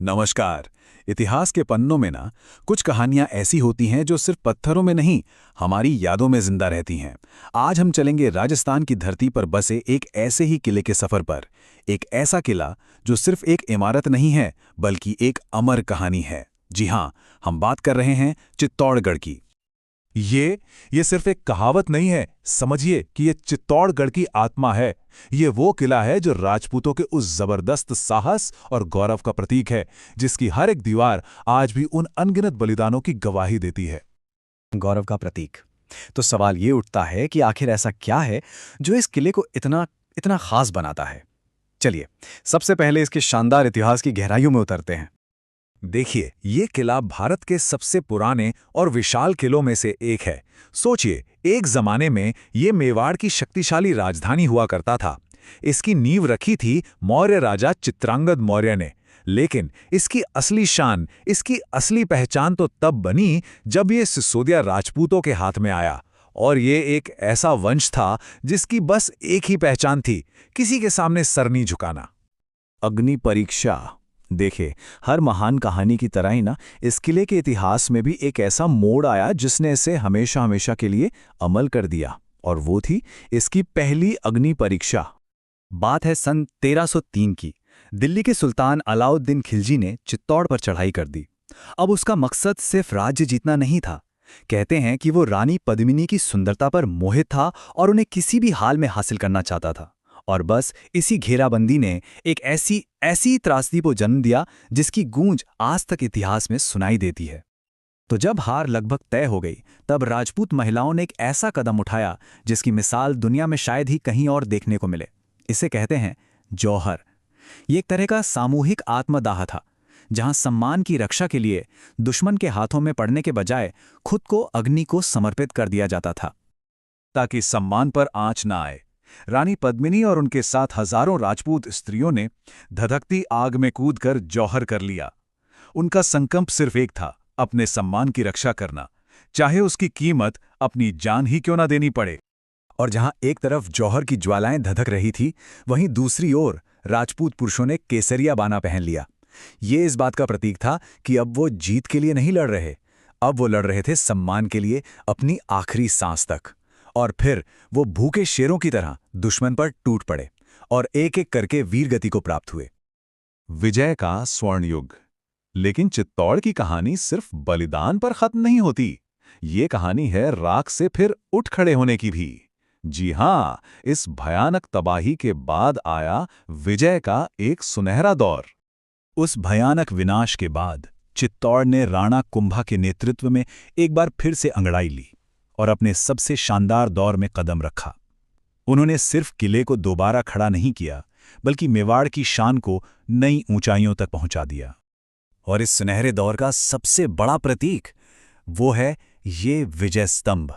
नमस्कार। इतिहास के पन्नों में ना कुछ कहानियां ऐसी होती हैं जो सिर्फ पत्थरों में नहीं, हमारी यादों में जिंदा रहती हैं। आज हम चलेंगे राजस्थान की धरती पर बसे एक ऐसे ही किले के सफर पर। एक ऐसा किला जो सिर्फ एक इमारत नहीं है, बल्कि एक अमर कहानी है। जी हाँ, हम बात कर रहे हैं चित्तौड़गढ़ की। ये सिर्फ एक कहावत नहीं है। समझिए कि ये चित्तौड़गढ़ की आत्मा है। ये वो किला है जो राजपूतों के उस जबरदस्त साहस और गौरव का प्रतीक है, जिसकी हर एक दीवार आज भी उन अनगिनत बलिदानों की गवाही देती है। गौरव का प्रतीक। तो सवाल ये उठता है कि आखिर ऐसा क्या है जो इस किले को इतना इतना खास बनाता है। चलिए, सबसे पहले इसके शानदार इतिहास की गहराइयों में उतरते हैं। देखिए, ये किला भारत के सबसे पुराने और विशाल किलों में से एक है। सोचिए, एक जमाने में ये मेवाड़ की शक्तिशाली राजधानी हुआ करता था। इसकी नींव रखी थी मौर्य राजा चित्रांगद मौर्य ने। लेकिन इसकी असली शान, इसकी असली पहचान तो तब बनी जब ये सिसोदिया राजपूतों के हाथ में आया। और ये एक ऐसा वंश था जिसकी बस एक ही पहचान थी, किसी के सामने सर नहीं झुकाना। अग्नि परीक्षा। देखे, हर महान कहानी की तरह ही ना इस किले के इतिहास में भी एक ऐसा मोड़ आया जिसने इसे हमेशा हमेशा के लिए अमल कर दिया, और वो थी इसकी पहली अग्नि परीक्षा। बात है सन 1303 की। दिल्ली के सुल्तान अलाउद्दीन खिलजी ने चित्तौड़ पर चढ़ाई कर दी। अब उसका मकसद सिर्फ राज्य जीतना नहीं था। कहते हैं कि वो रानी पद्मिनी की सुंदरता पर मोहित था और उन्हें किसी भी हाल में हासिल करना चाहता था। और बस इसी घेराबंदी ने एक ऐसी त्रासदी को जन्म दिया जिसकी गूंज आज तक इतिहास में सुनाई देती है। तो जब हार लगभग तय हो गई, तब राजपूत महिलाओं ने एक ऐसा कदम उठाया जिसकी मिसाल दुनिया में शायद ही कहीं और देखने को मिले। इसे कहते हैं जौहर। ये एक तरह का सामूहिक आत्मदाह था, जहां सम्मान की रक्षा के लिए दुश्मन के हाथों में पड़ने के बजाय खुद को अग्नि को समर्पित कर दिया जाता था, ताकि सम्मान पर आंच ना आए। रानी पद्मिनी और उनके साथ हजारों राजपूत स्त्रियों ने धधकती आग में कूदकर जौहर कर लिया। उनका संकल्प सिर्फ एक था, अपने सम्मान की रक्षा करना, चाहे उसकी कीमत अपनी जान ही क्यों ना देनी पड़े। और जहां एक तरफ जौहर की ज्वालाएं धधक रही थी, वहीं दूसरी ओर राजपूत पुरुषों ने केसरिया बाना पहन लिया। ये इस बात का प्रतीक था कि अब वो जीत के लिए नहीं लड़ रहे, अब वो लड़ रहे थे सम्मान के लिए, अपनी आखिरी सांस तक। और फिर वो भूखे शेरों की तरह दुश्मन पर टूट पड़े और एक एक करके वीरगति को प्राप्त हुए। विजय का स्वर्ण युग। लेकिन चित्तौड़ की कहानी सिर्फ बलिदान पर खत्म नहीं होती। ये कहानी है राख से फिर उठ खड़े होने की भी। जी हां, इस भयानक तबाही के बाद आया विजय का एक सुनहरा दौर। उस भयानक विनाश के बाद चित्तौड़ ने राणा कुंभा के नेतृत्व में एक बार फिर से अंगड़ाई ली और अपने सबसे शानदार दौर में कदम रखा। उन्होंने सिर्फ किले को दोबारा खड़ा नहीं किया, बल्कि मेवाड़ की शान को नई ऊंचाइयों तक पहुंचा दिया। और इस सुनहरे दौर का सबसे बड़ा प्रतीक वो है ये विजय स्तंभ,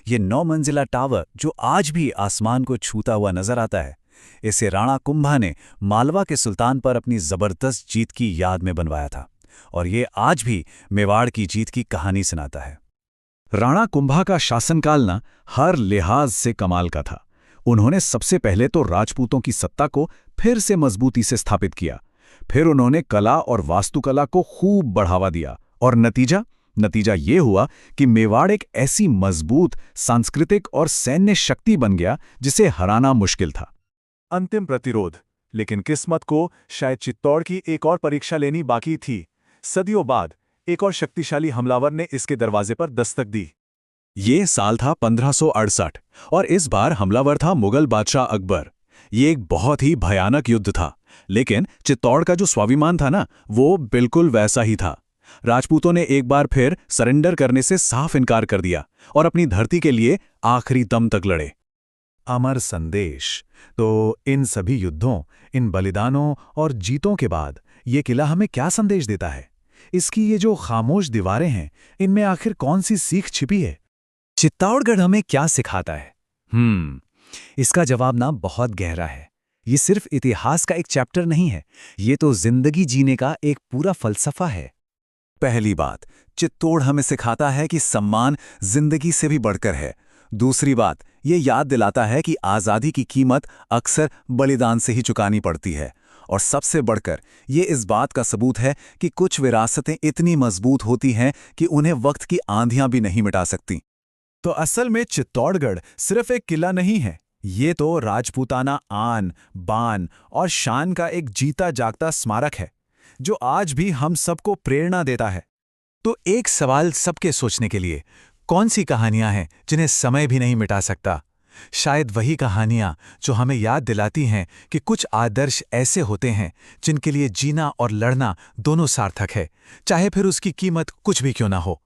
ये 9 मंजिला टावर जो आज भी आसमान को छूता हुआ नजर आता है। इसे राणा कुंभा ने मालवा के सुल्तान पर अपनी जबरदस्त जीत की याद में बनवाया था, और ये आज भी मेवाड़ की जीत की कहानी सुनाता है। राणा कुंभा का शासनकाल ना हर लिहाज से कमाल का था। उन्होंने सबसे पहले तो राजपूतों की सत्ता को फिर से मजबूती से स्थापित किया। फिर उन्होंने कला और वास्तुकला को खूब बढ़ावा दिया, और नतीजा ये हुआ कि मेवाड़ एक ऐसी मजबूत सांस्कृतिक और सैन्य शक्ति बन गया जिसे हराना मुश्किल था। अंतिम प्रतिरोध। लेकिन किस्मत को शायद चित्तौड़ की एक और परीक्षा लेनी बाकी थी। सदियों बाद एक और शक्तिशाली हमलावर ने इसके दरवाजे पर दस्तक दी। ये साल था 1568, और इस बार हमलावर था मुगल बादशाह अकबर। ये एक बहुत ही भयानक युद्ध था, लेकिन चित्तौड़ का जो स्वाभिमान था ना, वो बिल्कुल वैसा ही था। राजपूतों ने एक बार फिर सरेंडर करने से साफ इनकार कर दिया और अपनी धरती के लिए आखिरी दम तक लड़े। अमर संदेश। तो इन सभी युद्धों, इन बलिदानों और जीतों के बाद ये किला हमें क्या संदेश देता है? इसकी ये जो खामोश दीवारें हैं, इनमें आखिर कौन सी सीख छिपी है? चित्तौड़गढ़ हमें क्या सिखाता है? इसका जवाब ना बहुत गहरा है। ये सिर्फ इतिहास का एक चैप्टर नहीं है, ये तो जिंदगी जीने का एक पूरा फलसफा है। पहली बात, चित्तौड़ हमें सिखाता है कि सम्मान जिंदगी से भी बढ़कर है। दूसरी बात, ये याद दिलाता है कि आज़ादी की कीमत अक्सर बलिदान से ही चुकानी पड़ती है। और सबसे बढ़कर ये इस बात का सबूत है कि कुछ विरासतें इतनी मजबूत होती हैं कि उन्हें वक्त की आंधियां भी नहीं मिटा सकती। तो असल में चित्तौड़गढ़ सिर्फ एक किला नहीं है, ये तो राजपूताना आन, बान और शान का एक जीता जागता स्मारक है, जो आज भी हम सबको प्रेरणा देता है। तो एक सवाल सबके सोचने के लिए, कौन सी कहानियां हैं जिन्हें समय भी नहीं मिटा सकता? शायद वही कहानियां जो हमें याद दिलाती हैं कि कुछ आदर्श ऐसे होते हैं जिनके लिए जीना और लड़ना दोनों सार्थक है, चाहे फिर उसकी कीमत कुछ भी क्यों ना हो।